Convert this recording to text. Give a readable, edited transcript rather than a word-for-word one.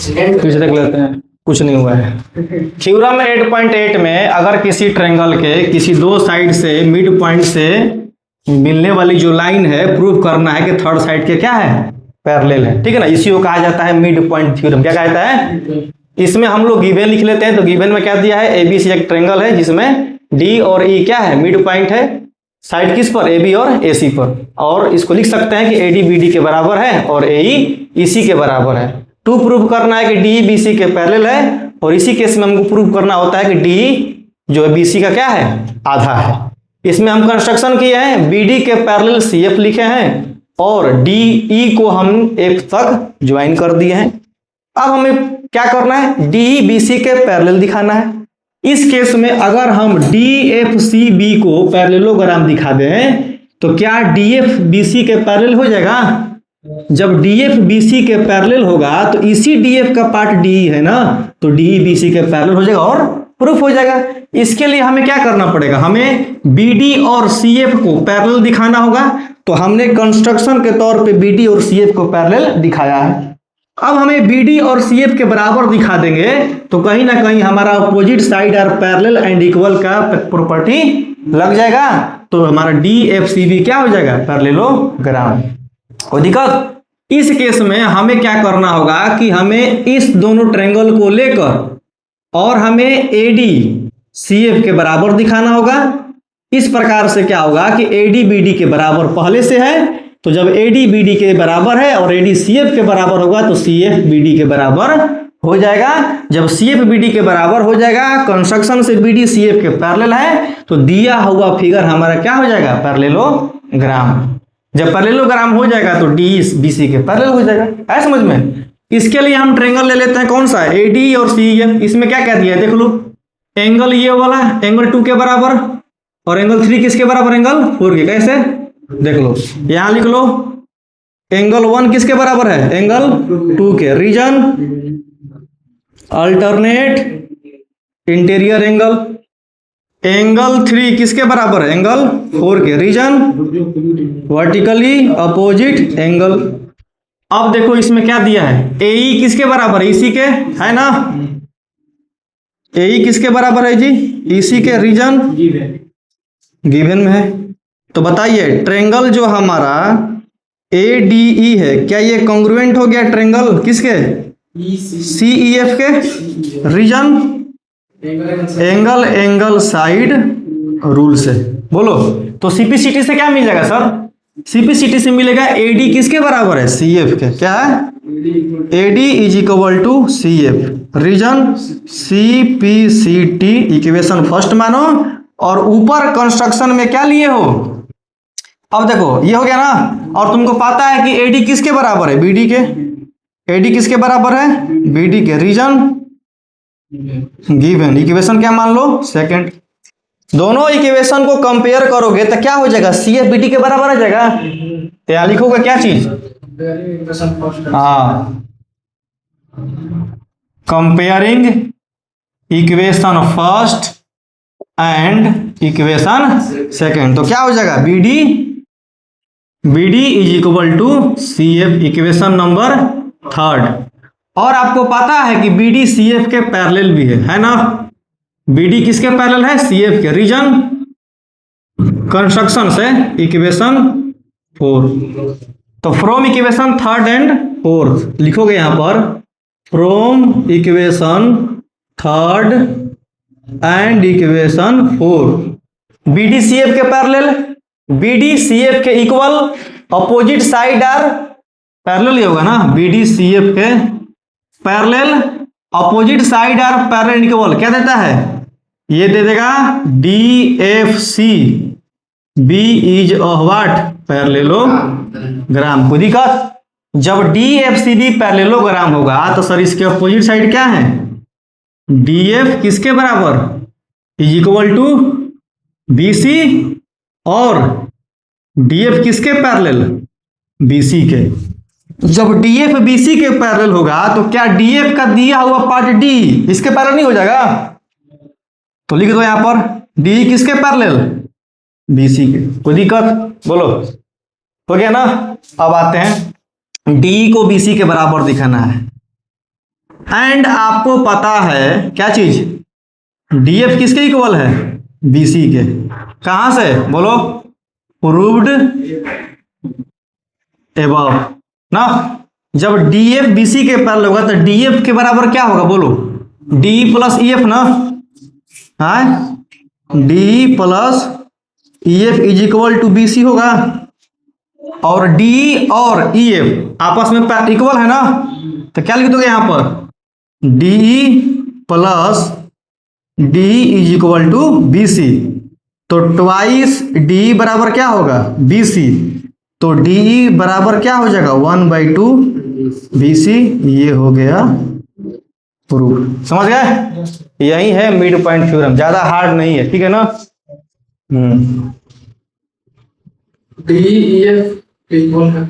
फिर से देख लेते हैं, कुछ नहीं हुआ है। थ्योरम 8.8 में अगर किसी ट्रायंगल के किसी दो साइड से मिड पॉइंट से मिलने वाली जो लाइन है प्रूव करना है कि थर्ड साइड के क्या है, पैरेलल है, ठीक है ना। इसी को कहा जाता है मिड पॉइंट थ्योरम। क्या कहा जाता है? इसमें हम लोग गिवन लिख लेते हैं। तो गिवन में क्या दिया है, एबीसी एक ट्रायंगल है जिसमें डी और ई क्या है, मिड पॉइंट है। साइड किस पर, एबी और एसी पर। और इसको लिख सकते हैं कि एडी बीडी के बराबर है और एई ईसी के बराबर है। टू प्रूव करना है कि डी बीसी के पैरेलल है, और इसी केस में हमको प्रूव करना होता है कि डी जो है बीसी का क्या है, आधा है। इसमें हम कंस्ट्रक्शन किए हैं, बीडी के पैरेलल सीएफ लिखे हैं और डीई को हम एफ तक ज्वाइन कर दिए हैं। अब हमें क्या करना है, डी बीसी के पैरेलल दिखाना है। इस केस में अगर हम डी एफ सी बी को पैरेललोग्राम दिखा दें तो क्या डी एफ बीसी के पैरेलल हो जाएगा? जब डी एफ बीसी के पैरेलल होगा तो इसी डी एफ का पार्ट डी है ना, तो डी बीसी के पैरेलल हो जाएगा और प्रूफ हो जाएगा। इसके लिए हमें क्या करना पड़ेगा, हमें बीडी और सीएफ को पैरेलल दिखाना होगा। तो हमने कंस्ट्रक्शन के तौर पे बीडी और सीएफ को पैरेलल दिखाया है। अब हमें बीडी और सीएफ के बराबर दिखा देंगे तो कहीं ना कहीं हमारा opposite side are parallel and equal का प्रॉपर्टी लग जाएगा। तो हमारा डी एफ सी बी क्या हो जाएगा, पैरेललोग्राम। कोई दिक्कत? इस केस में हमें क्या करना होगा कि हमें इस दोनों ट्रायंगल को लेकर और हमें एडी सीएफ के बराबर दिखाना होगा। इस प्रकार से क्या होगा कि एडी बीडी के बराबर पहले से है, तो जब एडी बीडी के बराबर है और एडी सीएफ के बराबर होगा तो सीएफ बीडी के बराबर हो जाएगा। जब सीएफ बीडी के बराबर हो जाएगा, कंस्ट्रक्शन से बीडी सीएफ के पैरेलल है, तो दिया हुआ फिगर हमारा क्या हो जाएगा, पैरेललोग्राम। जब पैरेललोग्राम हो जाएगा तो डी बीसी के पैरेलल हो जाएगा। है समझ में? इसके लिए हम ट्रायंगल ले लेते हैं, कौन सा, एडी और सीएफ। इसमें क्या कह दिया है देख लो, एंगल ये वाला एंगल 2 के बराबर और एंगल 3 किसके बराबर, एंगल 4 के। कैसे देख लो, यहां लिख लो एंगल 1 किसके बराबर है, एंगल 2 के। Reason alternate interior angle. Angle 3 किसके बराबर है, एंगल 4 के। Reason vertically opposite angle. अब देखो इसमें क्या दिया है, एई किसके बराबर है, इसी के, है ना। एई किसके बराबर है जी, इसी के। रीजन गिवन में है। तो बताइए ट्रायंगल जो हमारा एडीई है, क्या ये कॉन्ग्रुएंट हो गया ट्रायंगल किसके, सीईएफ के। Reason angle angle side rule से। बोलो तो सीपीसीटी से क्या मिल जाएगा सर, सीपीसीटी से मिलेगा एडी किसके बराबर है, सीएफ के। क्या है, AD is equal to CF. Reason CPCT equation first मानो और ऊपर कंस्ट्रक्शन में क्या लिए हो। अब देखो ये हो गया ना, और तुमको पता है कि एडी किसके बराबर है, बीडी के। एडी किसके बराबर है, बीडी के। Reason given. इक्वेशन क्या मान लो, सेकंड। दोनों इक्वेशन को कंपेयर करोगे तो क्या हो जाएगा, सीएफ बीडी के बराबर आ जाएगा। तो यहां लिखोगे क्या चीज, हाँ, comparing equation first and equation second. तो क्या हो जाएगा, BD is equal to CF, equation number third. और आपको पता है कि बीडी सीएफ के पैरेलल भी है ना। बीडी किसके पैरेलल है, सीएफ के। रीजन कंस्ट्रक्शन से इक्वेशन 4। तो from equation third and fourth लिखोगे यहां पर, from equation third and equation 4 BD CF के पैरेलल, बीडी सीएफ के equal, opposite side are parallel ही होगा ना, बीडी सीएफ के parallel, opposite side are parallel equal. क्या देता है, ये दे देगा D F C B is what, parallelogram. कोई दिक्कत? जब D F C B parallelogram होगा तो सर इसके अपोजिट साइड क्या है, डी एफ किसके बराबर, is equal to B C, और डी एफ किसके पैरेलल, बी सी के। जब डी एफ बी सी के पैरेलल होगा तो क्या डी एफ का दिया हुआ पार्ट डी इसके पैरेलल नहीं हो जाएगा। तो लिख दो यहां पर डी किसके पैरेलल, बी सी के। कोई दिक्कत? बोलो, हो गया ना। अब आते हैं डी को बी सी के बराबर दिखाना है। एंड आपको पता है क्या चीज, डीएफ किसके इक्वल है, बीसी के। कहां से बोलो, प्रूव्ड एबव ना। जब डीएफ बीसी के पैरेलल होगा तो डीएफ के बराबर क्या होगा बोलो, डी प्लस ईएफ ना, है D plus EF is equal to BC होगा। और डी और ईएफ आपस में इक्वल है ना, तो क्या लिख दोगे यहां पर, D plus D is equal to BC. तो ट्वाइस डी बराबर क्या होगा, बीसी। तो डी बराबर क्या हो जाएगा, 1/2 बीसी। ये हो गया प्रूफ। समझ गए, यही है मिड पॉइंट थ्योरम, ज्यादा हार्ड नहीं है, ठीक है ना। डी ई एफ इक्वल है